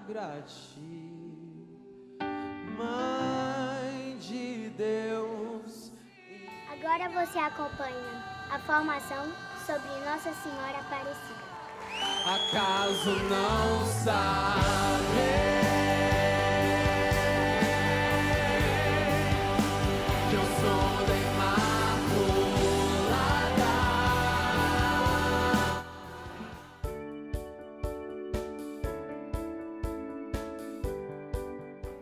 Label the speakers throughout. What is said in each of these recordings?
Speaker 1: consagra-te, Mãe de Deus.
Speaker 2: Agora você acompanha a formação sobre Nossa Senhora Aparecida.
Speaker 1: Acaso não sabe que eu sou da Imaculada?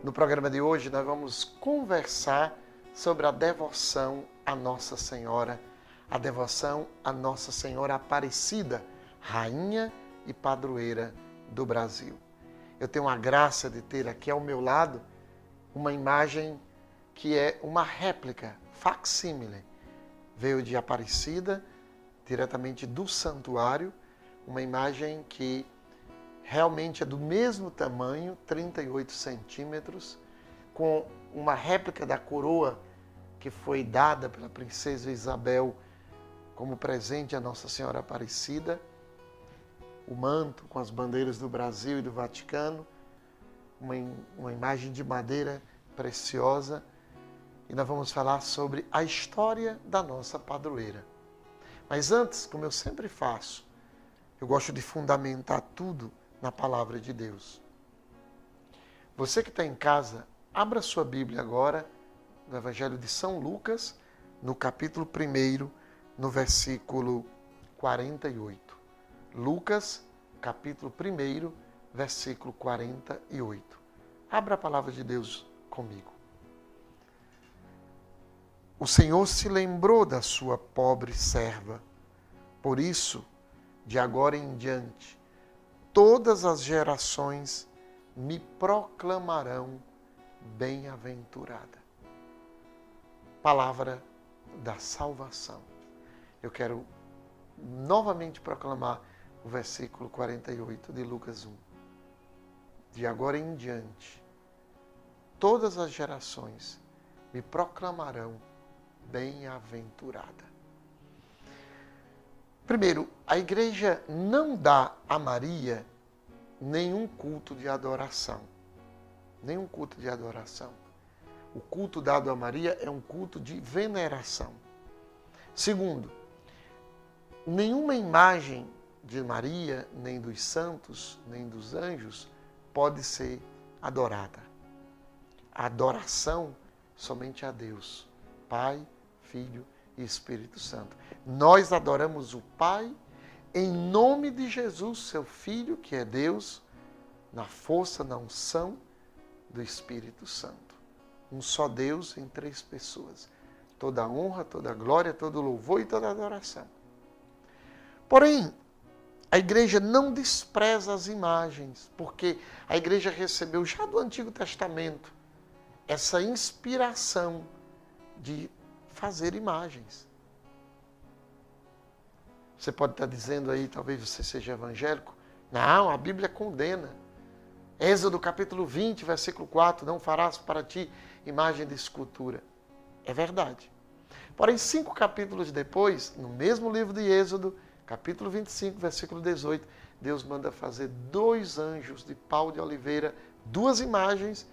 Speaker 3: No programa de hoje nós vamos conversar sobre a devoção a Nossa Senhora, a devoção a Nossa Senhora Aparecida, Rainha e Padroeira do Brasil. Eu tenho a graça de ter aqui ao meu lado uma imagem que é uma réplica, facsímile. Veio de Aparecida, diretamente do santuário, uma imagem que realmente é do mesmo tamanho, 38 centímetros, com uma réplica da coroa que foi dada pela princesa Isabel como presente à Nossa Senhora Aparecida, o manto com as bandeiras do Brasil e do Vaticano, uma imagem de madeira preciosa, e nós vamos falar sobre a história da nossa padroeira. Mas antes, como eu sempre faço, eu gosto de fundamentar tudo na Palavra de Deus. Você que está em casa, abra sua Bíblia agora, no Evangelho de São Lucas, no capítulo 1, no versículo 48. Lucas, capítulo 1, versículo 48. Abra a palavra de Deus comigo. O Senhor se lembrou da sua pobre serva. Por isso, de agora em diante, todas as gerações me proclamarão bem-aventurada. Palavra da salvação. Eu quero novamente proclamar o versículo 48 de Lucas 1. De agora em diante, todas as gerações me proclamarão bem-aventurada. Primeiro, a igreja não dá a Maria nenhum culto de adoração. Nenhum culto de adoração. O culto dado a Maria é um culto de veneração. Segundo, nenhuma imagem de Maria, nem dos santos, nem dos anjos, pode ser adorada. A adoração somente a Deus, Pai, Filho e Espírito Santo. Nós adoramos o Pai em nome de Jesus, seu Filho, que é Deus, na força, na unção do Espírito Santo. Um só Deus em três pessoas. Toda honra, toda glória, todo louvor e toda adoração. Porém, a igreja não despreza as imagens, porque a igreja recebeu já do Antigo Testamento essa inspiração de fazer imagens. Você pode estar dizendo aí, talvez você seja evangélico, não, a Bíblia condena. Êxodo capítulo 20, versículo 4, não farás para ti imagem de escultura. É verdade. Porém, 5 capítulos depois, no mesmo livro de Êxodo, capítulo 25, versículo 18, Deus manda fazer 2 anjos de pau de oliveira, 2 imagens,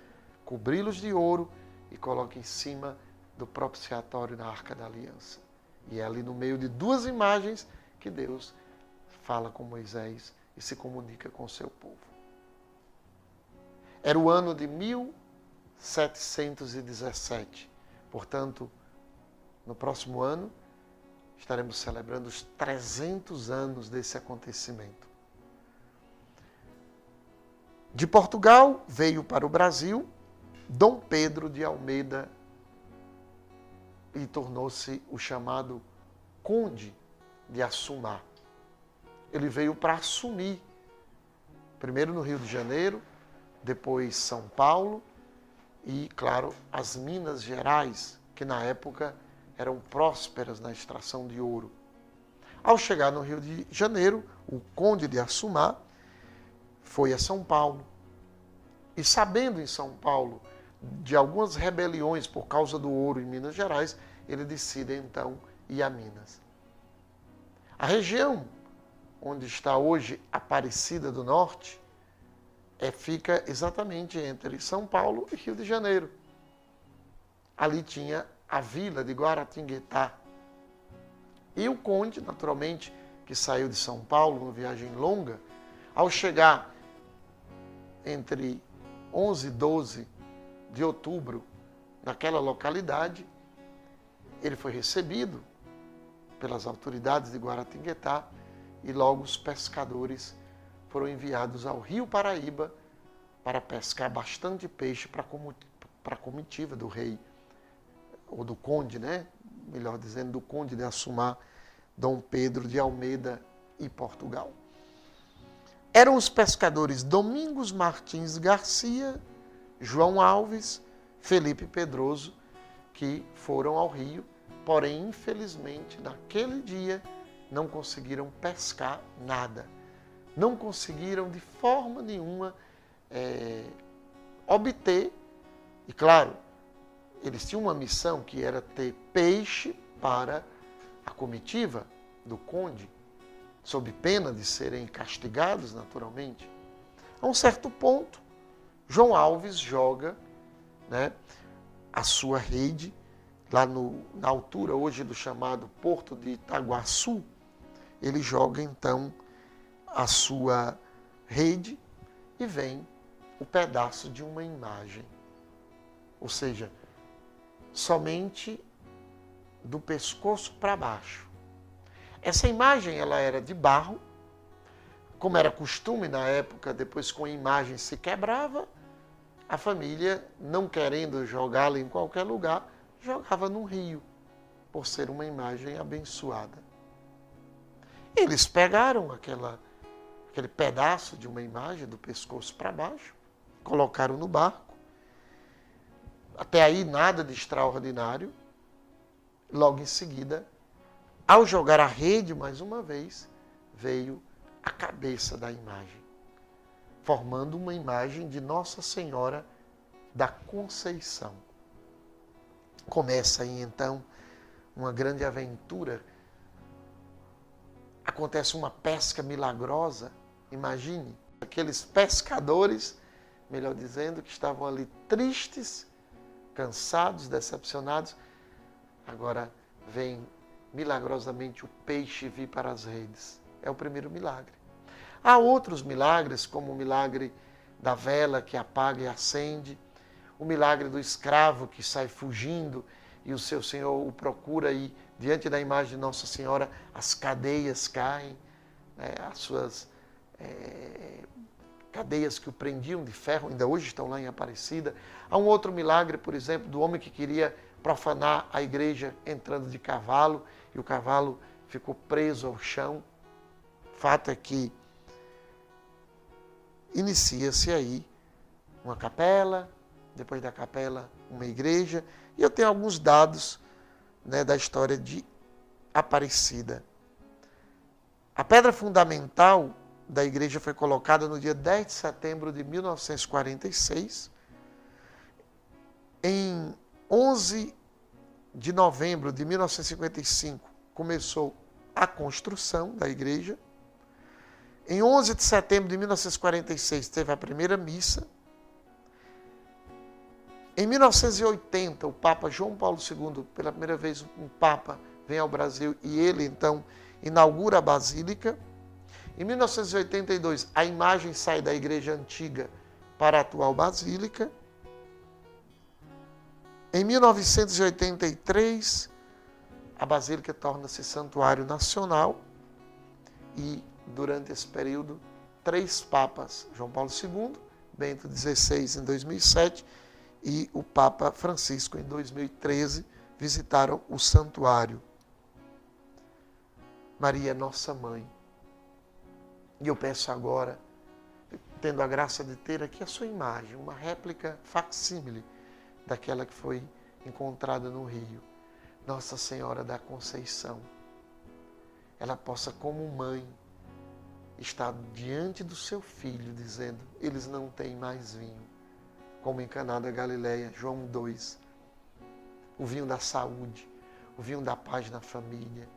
Speaker 3: cobri-los de ouro e coloca em cima do propiciatório na Arca da Aliança. E é ali no meio de 2 imagens que Deus fala com Moisés e se comunica com o seu povo. Era o ano de 1717. Portanto, no próximo ano, estaremos celebrando os 300 anos desse acontecimento. De Portugal, veio para o Brasil Dom Pedro de Almeida e tornou-se o chamado Conde de Assumar. Ele veio para assumir, primeiro no Rio de Janeiro, depois São Paulo e, claro, as Minas Gerais, que na época eram prósperas na extração de ouro. Ao chegar no Rio de Janeiro, o Conde de Assumar foi a São Paulo. E sabendo em São Paulo de algumas rebeliões por causa do ouro em Minas Gerais, ele decide então ir a Minas. A região onde está hoje Aparecida do Norte fica exatamente entre São Paulo e Rio de Janeiro. Ali tinha a vila de Guaratinguetá. E o conde, naturalmente, que saiu de São Paulo, uma viagem longa, ao chegar entre 11 e 12 de outubro naquela localidade, ele foi recebido pelas autoridades de Guaratinguetá e logo os pescadores foram enviados ao Rio Paraíba para pescar bastante peixe para a comitiva do rei, ou do conde, né? Melhor dizendo, do conde de Assumar, Dom Pedro de Almeida e Portugal. Eram os pescadores Domingos Martins Garcia, João Alves, Felipe Pedroso, que foram ao Rio, porém, infelizmente, naquele dia não conseguiram pescar nada. Não conseguiram de forma nenhuma obter, e claro, eles tinham uma missão que era ter peixe para a comitiva do conde, sob pena de serem castigados naturalmente. A um certo ponto, João Alves joga, né, a sua rede lá na altura hoje do chamado Porto de Itaguaçu. Ele joga então a sua rede e vem o pedaço de uma imagem. Ou seja, somente do pescoço para baixo. Essa imagem ela era de barro, como era costume na época, depois com a imagem se quebrava, a família, não querendo jogá-la em qualquer lugar, jogava no rio, por ser uma imagem abençoada. Eles pegaram aquele pedaço de uma imagem do pescoço para baixo, colocaram no barco. Até aí nada de extraordinário. Logo em seguida, ao jogar a rede mais uma vez, veio a cabeça da imagem, formando uma imagem de Nossa Senhora da Conceição. Começa aí então uma grande aventura. Acontece uma pesca milagrosa. Imagine, aqueles pescadores, melhor dizendo, que estavam ali tristes, cansados, decepcionados. Agora vem milagrosamente o peixe vir para as redes. É o primeiro milagre. Há outros milagres, como o milagre da vela que apaga e acende, o milagre do escravo que sai fugindo e o seu senhor o procura e diante da imagem de Nossa Senhora as cadeias caem, né, as suas cadeias que o prendiam de ferro, ainda hoje estão lá em Aparecida. Há um outro milagre, por exemplo, do homem que queria profanar a igreja entrando de cavalo e o cavalo ficou preso ao chão. Fato é que inicia-se aí uma capela, depois da capela uma igreja, e eu tenho alguns dados, né, da história de Aparecida. A pedra fundamental da igreja foi colocada no dia 10 de setembro de 1946. Em 11 de novembro de 1955 começou a construção da igreja. Em 11 de setembro de 1946 teve a primeira missa. Em 1980, o Papa João Paulo II, pela primeira vez um Papa vem ao Brasil e ele então inaugura a Basílica. Em 1982, a imagem sai da igreja antiga para a atual Basílica. Em 1983, a Basílica torna-se santuário nacional e, durante esse período, 3 papas, João Paulo II, Bento XVI em 2007 e o Papa Francisco em 2013, visitaram o santuário. Maria é nossa mãe. E eu peço agora, tendo a graça de ter aqui a sua imagem, uma réplica facsímile daquela que foi encontrada no Rio, Nossa Senhora da Conceição. Ela possa, como mãe, estar diante do seu filho, dizendo, eles não têm mais vinho, como em Caná da Galileia, João 2. O vinho da saúde, o vinho da paz na família,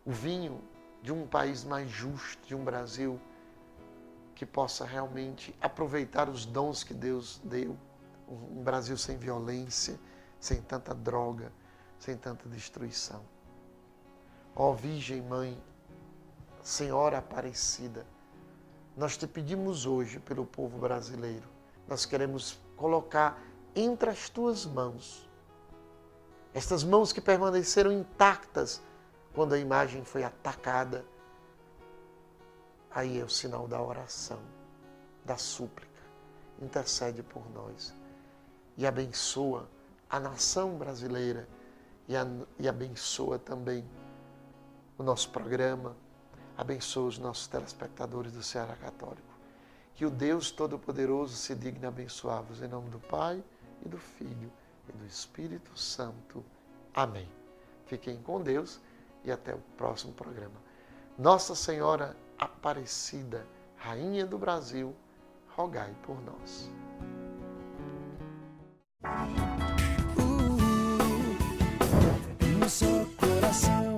Speaker 3: o vinho de um país mais justo, de um Brasil que possa realmente aproveitar os dons que Deus deu. Um Brasil sem violência, sem tanta droga, sem tanta destruição. Ó Virgem Mãe, Senhora Aparecida, nós te pedimos hoje pelo povo brasileiro. Nós queremos colocar entre as tuas mãos, estas mãos que permaneceram intactas quando a imagem foi atacada. Aí é o sinal da oração, da súplica. Intercede por nós e abençoa a nação brasileira e abençoa também o nosso programa, abençoa os nossos telespectadores do Ceará Católico. Que o Deus Todo-Poderoso se digne abençoar-vos em nome do Pai e do Filho e do Espírito Santo. Amém. Fiquem com Deus e até o próximo programa. Nossa Senhora Aparecida, Rainha do Brasil, rogai por nós.
Speaker 4: No seu coração.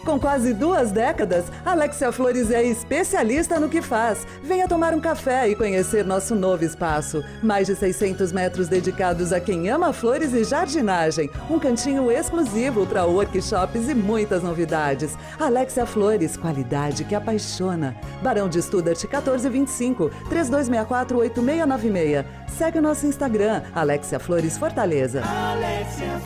Speaker 5: Com quase 2 décadas, Alexia Flores é especialista no que faz. Venha tomar um café e conhecer nosso novo espaço. Mais de 600 metros dedicados a quem ama flores e jardinagem. Um cantinho exclusivo para workshops e muitas novidades. Alexia Flores, qualidade que apaixona. Barão de Studart 1425, 3264-8696. Segue o nosso Instagram, Alexia Flores Fortaleza.